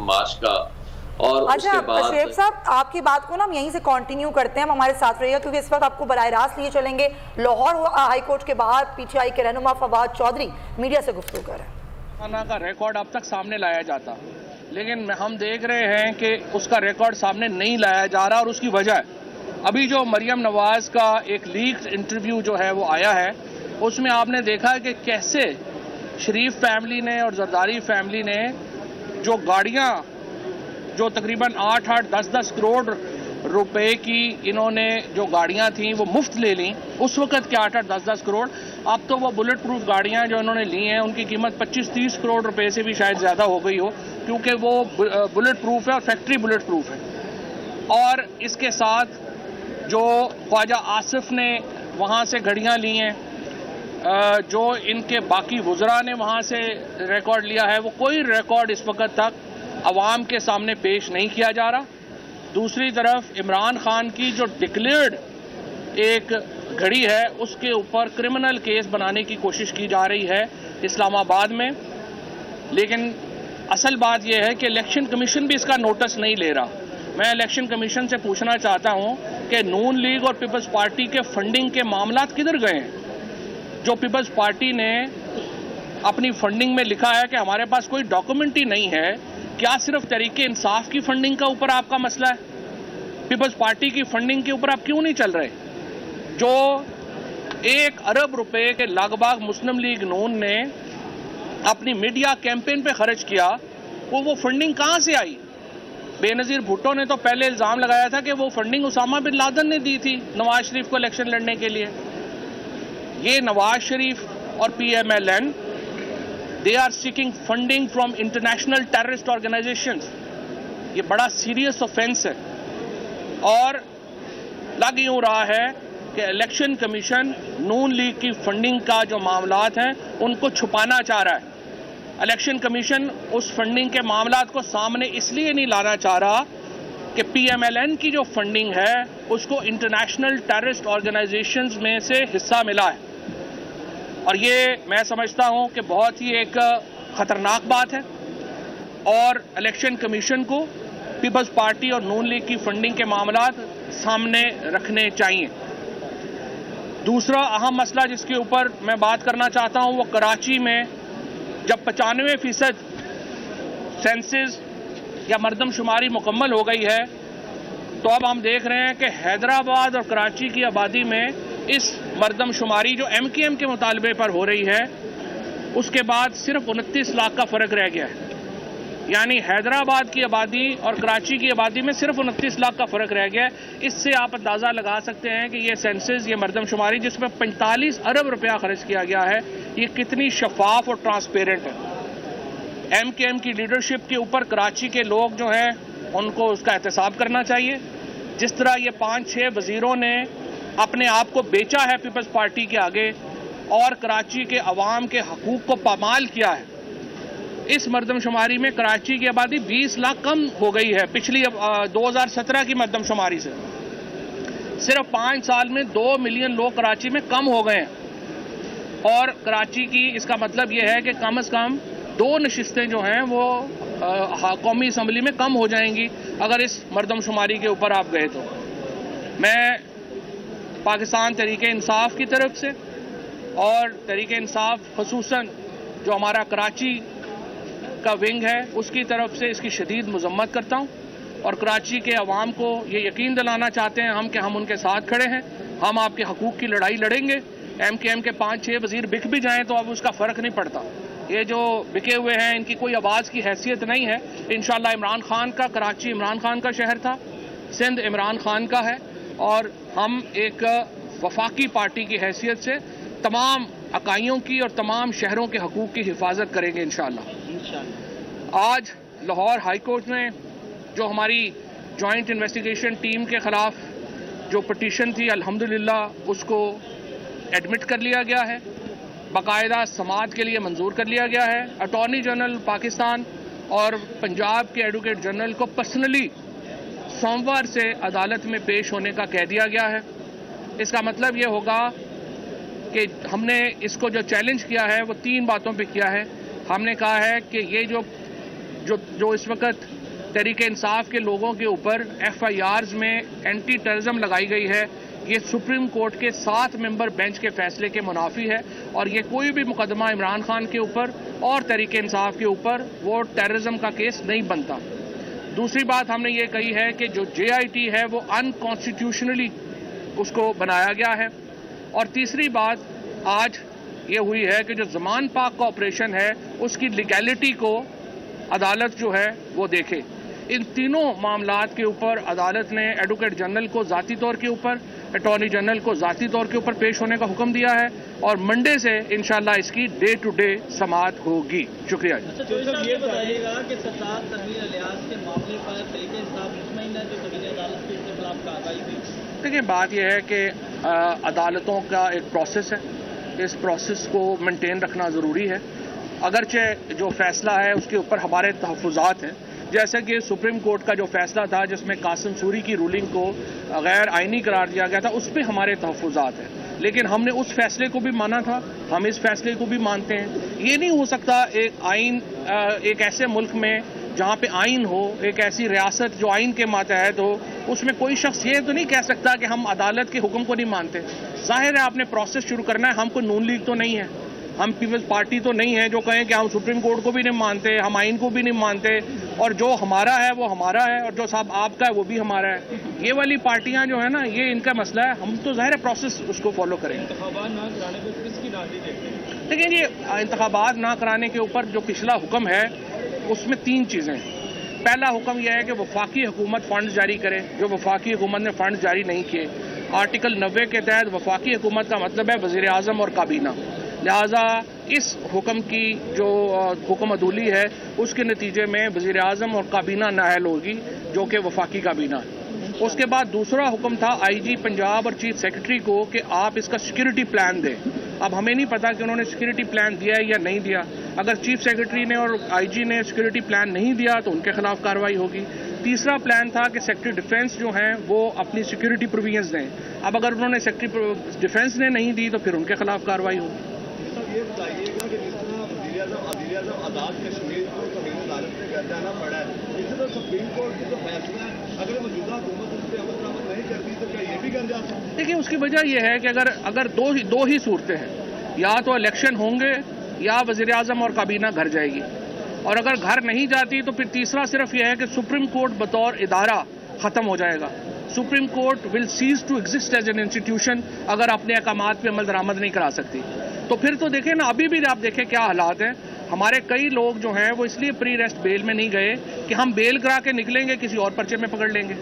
مارچ کا. اور اس کے بعد شعیب صاحب آپ کی بات کو نا ہم یہیں سے کنٹینیو کرتے ہیں, ہم ہمارے ساتھ رہیے گا کیونکہ اس وقت آپ کو براہ راست لیے چلیں گے لاہور ہائی کورٹ کے باہر پی ٹی آئی کے رہنما فواد چودھری میڈیا سے گفتگو کر رہے ہیں. کا ریکارڈ اب تک سامنے لایا جاتا, لیکن ہم دیکھ رہے ہیں کہ اس کا ریکارڈ سامنے نہیں لایا جا رہا, اور اس کی وجہ ابھی جو مریم نواز کا ایک لیکڈ انٹرویو جو ہے وہ آیا ہے, اس میں آپ نے دیکھا کہ کیسے شریف فیملی نے اور زرداری فیملی نے جو گاڑیاں جو تقریباً 8-10 کروڑ روپے کی انہوں نے جو گاڑیاں تھیں وہ مفت لے لیں, اس وقت کے 8-10 کروڑ. اب تو وہ بلٹ پروف گاڑیاں جو انہوں نے لی ہیں ان کی قیمت 25-30 کروڑ روپے سے بھی شاید زیادہ ہو گئی ہو, کیونکہ وہ بلٹ پروف ہے اور فیکٹری بلٹ پروف ہے. اور اس کے ساتھ جو خواجہ آصف نے وہاں سے گھڑیاں لی ہیں, جو ان کے باقی وزراء نے وہاں سے ریکارڈ لیا ہے, وہ کوئی ریکارڈ اس وقت تک عوام کے سامنے پیش نہیں کیا جا رہا. دوسری طرف عمران خان کی جو ڈکلیئرڈ ایک گھڑی ہے اس کے اوپر کرمنل کیس بنانے کی کوشش کی جا رہی ہے اسلام آباد میں, لیکن اصل بات یہ ہے کہ الیکشن کمیشن بھی اس کا نوٹس نہیں لے رہا. میں الیکشن کمیشن سے پوچھنا چاہتا ہوں کہ نون لیگ اور پیپلز پارٹی کے فنڈنگ کے معاملات کدھر گئے ہیں؟ جو پیپلز پارٹی نے اپنی فنڈنگ میں لکھا ہے کہ ہمارے پاس کوئی ڈاکومنٹ ہی نہیں ہے, کیا صرف تحریک انصاف کی فنڈنگ کا اوپر آپ کا مسئلہ ہے؟ پیپلز پارٹی کی فنڈنگ کے اوپر آپ کیوں نہیں چل رہے؟ جو 1 ارب روپے کے لگ بھگ مسلم لیگ نون نے اپنی میڈیا کیمپین پہ خرچ کیا, وہ فنڈنگ کہاں سے آئی؟ بے نظیر بھٹو نے تو پہلے الزام لگایا تھا کہ وہ فنڈنگ اسامہ بن لادن نے دی تھی نواز شریف کو الیکشن لڑنے کے لیے. یہ نواز شریف اور P M L N they are seeking funding from international terrorist organizations. یہ بڑا سیریس offense ہے, اور لگ یوں رہا ہے کہ الیکشن کمیشن نون لیگ کی فنڈنگ کا جو معاملات ہیں ان کو چھپانا چاہ رہا ہے. الیکشن کمیشن اس فنڈنگ کے معاملات کو سامنے اس لیے نہیں لانا چاہ رہا کہ پی ایم ایل این کی جو فنڈنگ ہے اس کو انٹرنیشنل ٹیررسٹ آرگنائزیشنز میں سے حصہ ملا ہے, اور یہ میں سمجھتا ہوں کہ بہت ہی ایک خطرناک بات ہے, اور الیکشن کمیشن کو پیپلز پارٹی اور نون لیگ کی فنڈنگ کے معاملات سامنے رکھنے چاہیے. دوسرا اہم مسئلہ جس کے اوپر میں بات کرنا چاہتا ہوں وہ کراچی میں جب 95% سینسز یا مردم شماری مکمل ہو گئی ہے, تو اب ہم دیکھ رہے ہیں کہ حیدرآباد اور کراچی کی آبادی میں اس مردم شماری جو ایم کیو ایم کے مطالبے پر ہو رہی ہے اس کے بعد صرف 29 لاکھ کا فرق رہ گیا ہے. یعنی حیدرآباد کی آبادی اور کراچی کی آبادی میں صرف 29 لاکھ کا فرق رہ گیا ہے. اس سے آپ اندازہ لگا سکتے ہیں کہ یہ سینسز, یہ مردم شماری جس میں 45 ارب روپیہ خرچ کیا گیا ہے, یہ کتنی شفاف اور ٹرانسپیرنٹ ہے. ایم کیو ایم کی لیڈرشپ کے اوپر کراچی کے لوگ جو ہیں ان کو اس کا احتساب کرنا چاہیے. جس طرح یہ 5-6 وزیروں نے اپنے آپ کو بیچا ہے پیپلز پارٹی کے آگے اور کراچی کے عوام کے حقوق کو پامال کیا ہے, اس مردم شماری میں کراچی کی آبادی 20 لاکھ کم ہو گئی ہے پچھلی 2017 کی مردم شماری سے. صرف 5 سال میں 2 ملین لوگ کراچی میں کم ہو گئے ہیں, اور کراچی کی اس کا مطلب یہ ہے کہ کم از کم 2 نشستیں جو ہیں وہ قومی اسمبلی میں کم ہو جائیں گی اگر اس مردم شماری کے اوپر آپ گئے. تو میں پاکستان تحریک انصاف کی طرف سے اور تحریک انصاف خصوصاً جو ہمارا کراچی کا ونگ ہے اس کی طرف سے اس کی شدید مذمت کرتا ہوں, اور کراچی کے عوام کو یہ یقین دلانا چاہتے ہیں ہم کہ ہم ان کے ساتھ کھڑے ہیں, ہم آپ کے حقوق کی لڑائی لڑیں گے. ایم کیو ایم کے 5-6 وزیر بک بھی جائیں تو اب اس کا فرق نہیں پڑتا. یہ جو بکے ہوئے ہیں ان کی کوئی آواز کی حیثیت نہیں ہے. انشاءاللہ عمران خان کا کراچی عمران خان کا شہر تھا, سندھ عمران خان کا ہے, اور ہم ایک وفاقی پارٹی کی حیثیت سے تمام اکائیوں کی اور تمام شہروں کے حقوق کی حفاظت کریں گے انشاءاللہ. آج لاہور ہائی کورٹ میں جو ہماری جوائنٹ انویسٹیگیشن ٹیم کے خلاف جو پٹیشن تھی الحمدللہ اس کو ایڈمٹ کر لیا گیا ہے, باقاعدہ سماعت کے لیے منظور کر لیا گیا ہے. اٹارنی جنرل پاکستان اور پنجاب کے ایڈوکیٹ جنرل کو پرسنلی سوموار سے عدالت میں پیش ہونے کا کہہ دیا گیا ہے. اس کا مطلب یہ ہوگا کہ ہم نے اس کو جو چیلنج کیا ہے وہ 3 باتوں پہ کیا ہے. ہم نے کہا ہے کہ یہ جو जो इस वक्त तहरीक इंसाफ के लोगों के ऊपर FIRs में एंटी टेररिज्म लगाई गई है, ये सुप्रीम कोर्ट के 7 मेंबर बेंच के फैसले के मुनाफी है और ये कोई भी मुकदमा इमरान खान के ऊपर और तहरीक इंसाफ के ऊपर वो टेररिज्म का केस नहीं बनता। दूसरी बात हमने ये कही है कि जो JIT है वो अनकॉन्स्टिट्यूशनली उसको बनाया गया है। और तीसरी बात आज ये हुई है कि जो ज़मान पाक का ऑपरेशन है उसकी लीगैलिटी को अदालत जो है वो देखे। इन तीनों मामलात के ऊपर अदालत ने एडवोकेट जनरल को ज़ाती तौर के ऊपर, अटॉर्नी जनरल को ज़ाती तौर के ऊपर पेश होने का हुक्म दिया है और मंडे से इंशाल्लाह इसकी डे टू डे समाअत होगी। शुक्रिया। अच्छा, तो ये बताइएगा कि सरदार तनवीर इलियास के मामले पर तरीके इंसाफ मुतमईन है जो कबीले अदालत के खिलाफ कार्रवाई हुई? देखिए, बात यह है कि अदालतों का एक प्रोसेस है, इस प्रोसेस को मेंटेन रखना ज़रूरी है। अगरचे जो फैसला है उसके ऊपर हमारे तहफ़्फ़ुज़ात हैं, जैसे कि सुप्रीम कोर्ट का जो फैसला था जिसमें कासिम सूरी की रूलिंग को गैर आइनी करार दिया गया था, उस पर हमारे तहफ़्फ़ुज़ात हैं, लेकिन हमने उस फैसले को भी माना था, हम इस फैसले को भी मानते हैं। ये नहीं हो सकता एक ऐसे मुल्क में जहाँ पे आइन हो, एक ऐसी रियासत जो आइन के मातहत हो, उसमें कोई शख्स ये तो नहीं कह सकता कि हम अदालत के हुक्म को नहीं मानते। जाहिर है आपने प्रोसेस शुरू करना है। हम कोई नून लीग तो नहीं है, हम पीपल्स पार्टी तो नहीं है जो कहें कि हम सुप्रीम कोर्ट को भी नहीं मानते, हम आइन को भी नहीं मानते, और जो हमारा है वो हमारा है और जो साहब आपका है वो भी हमारा है। ये वाली पार्टियां जो है ना, ये इनका मसला है। हम तो ज़ाहिर है प्रोसेस उसको फॉलो करेंगे। इंतखाबात ना कराने को किसकी राजी देखते हैं? लेकिन ये इंतखाबात ना कराने के ऊपर जो पिछला हुक्म है उसमें 3 चीज़ें हैं। पहला हुक्म यह है कि वफाकी हुकूमत फ़ंड जारी करे, जो वफाकी हुकूमत ने फ़ंड जारी नहीं किए। आर्टिकल 90 के तहत वफाकी हुकूमत का मतलब है वज़ीर आज़म और काबीना। लिहाजा इस हुक्म की जो हुक्म अदूली है उसके नतीजे में वज़ीर आज़म और काबीना नाअहल होगी, जो कि वफाकी काबीना है। उसके बाद दूसरा हुक्म था IG पंजाब और चीफ सेक्रेटरी को कि आप इसका सिक्योरिटी प्लान दें। अब हमें नहीं पता कि उन्होंने सिक्योरिटी प्लान दिया है या नहीं दिया। अगर चीफ सेक्रेटरी ने और IG ने सिक्योरिटी प्लान नहीं दिया तो उनके खिलाफ कार्रवाई होगी। तीसरा प्लान था कि सेक्रेटरी डिफेंस जो हैं वो अपनी सिक्योरिटी प्रोविजंस दें। अब अगर उन्होंने सेक्रेटरी डिफेंस ने नहीं दी तो फिर उनके खिलाफ कार्रवाई होगी। ये बताइएगा कि जिस तरह वज़ीर-ए-आज़म आज़ाद कश्मीर को कबीले अदालत में घर जाना पड़ा है, इसी तरह सुप्रीम कोर्ट की जो फैसला है अगर मौजूदा हुकूमत उस पर अमल दरामद नहीं करती तो क्या ये भी घर जा सकता है? देखिए, उसकी वजह यह है कि अगर दो ही सूरतें हैं, या तो इलेक्शन होंगे या वज़ीर आज़म और काबीना घर जाएगी, और अगर घर नहीं जाती तो फिर तीसरा सिर्फ यह है कि सुप्रीम कोर्ट बतौर इदारा ख़त्म हो जाएगा। Supreme Court will cease to exist as an institution अगर अपने अहकामात पे अमल दरामद नहीं करा सकती। तो फिर तो देखें ना, अभी भी आप देखें क्या हालात हैं। हमारे कई लोग जो हैं वो इसलिए प्री रेस्ट बेल में नहीं गए कि हम बेल करा के निकलेंगे किसी और पर्चे में पकड़ लेंगे।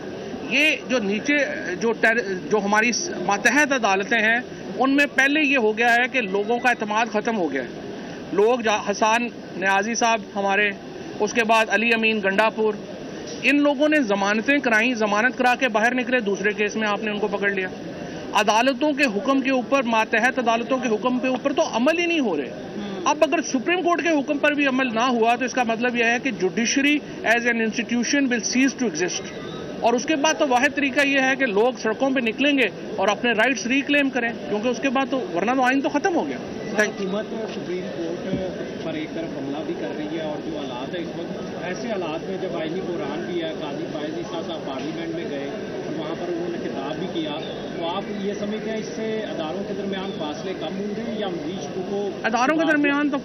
ये जो नीचे जो हमारी मातहत अदालतें हैं उनमें पहले ये हो गया है कि लोगों का एतमाद ख़त्म हो गया है। लोग हसन न्याजी साहब हमारे, उसके बाद अली अमीन गंडापुर, इन लोगों ने ज़मानतें कराई, ज़मानत करा के बाहर निकले, दूसरे केस में आपने उनको पकड़ लिया। अदालतों के हुक्म के ऊपर, मातहत अदालतों के हुक्म के ऊपर तो अमल ही नहीं हो रहे। अब अगर सुप्रीम कोर्ट के हुक्म पर भी अमल ना हुआ तो इसका मतलब यह है कि judiciary as an institution will cease to exist. और उसके बाद तो वाहिद तरीका यह है कि लोग सड़कों पे निकलेंगे और अपने राइट्स रिक्लेम करें, क्योंकि उसके बाद तो वरना तो आइन तो ख़त्म हो गया। हुकूमत सुप्रीम कोर्ट पर एक तरफ हमला भी कर रही है और जो हालात है इस वक्त, ऐसे हालात में जब आईनी कुरान भी है, काजी फायज़ ईसा साहब पार्लियामेंट में गए और वहाँ पर उन्होंने खिताब भी किया, तो आप ये समझते हैं इससे अदारों के दरमियान फासले कम होंगे या मजीद को? अदारों के दरमियान तो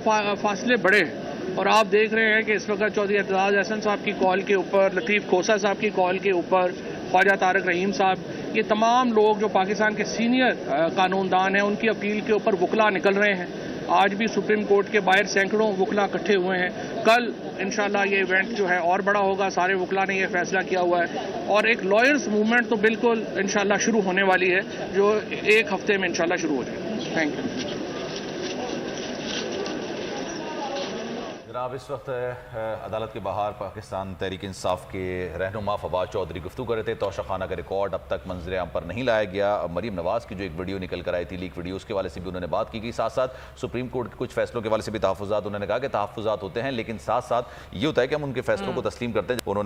फासले बड़े हैं, और आप देख रहे हैं कि इस वक्त चौधरी एतजाज़ अहसन साहब की कॉल के ऊपर, लतीफ़ खोसा साहब की कॉल के ऊपर, ख्वाजा तारक रहीम साहब, ये तमाम लोग जो पाकिस्तान के सीनियर कानूनदान हैं उनकी अपील के ऊपर वकला निकल रहे हैं। आज भी सुप्रीम कोर्ट के बाहर सैकड़ों वकला इकट्ठे हुए हैं। कल इंशाल्लाह ये इवेंट जो है और बड़ा होगा, सारे वकला ने ये फैसला किया हुआ है, और एक लॉयर्स मूवमेंट तो बिल्कुल इंशाल्लाह शुरू होने वाली है जो 1 हफ्ते में इंशाल्लाह शुरू हो जाएगी। थैंक यू जनाब। इस वक्त अदालत के बाहर पाकिस्तान तहरीक इंसाफ के रहनुमा फवाद चौधरी गुफ्तगू कर रहे थे। तोशाखाना का रिकॉर्ड अब तक मंजर आम पर नहीं लाया गया। मरीम नवाज़ की जो एक वीडियो निकल कर आई थी, लीक वीडियो, उसके वाले से भी उन्होंने बात की। साथ साथ सुप्रीम कोर्ट के कुछ फैसलों के वाले से भी तहफ़्फ़ुज़ात उन्होंने कहा कि तहफ़्फ़ुज़ात होते हैं, लेकिन साथ साथ ये होता है कि हम उनके फैसलों को तस्लीम करते हैं। उन्होंने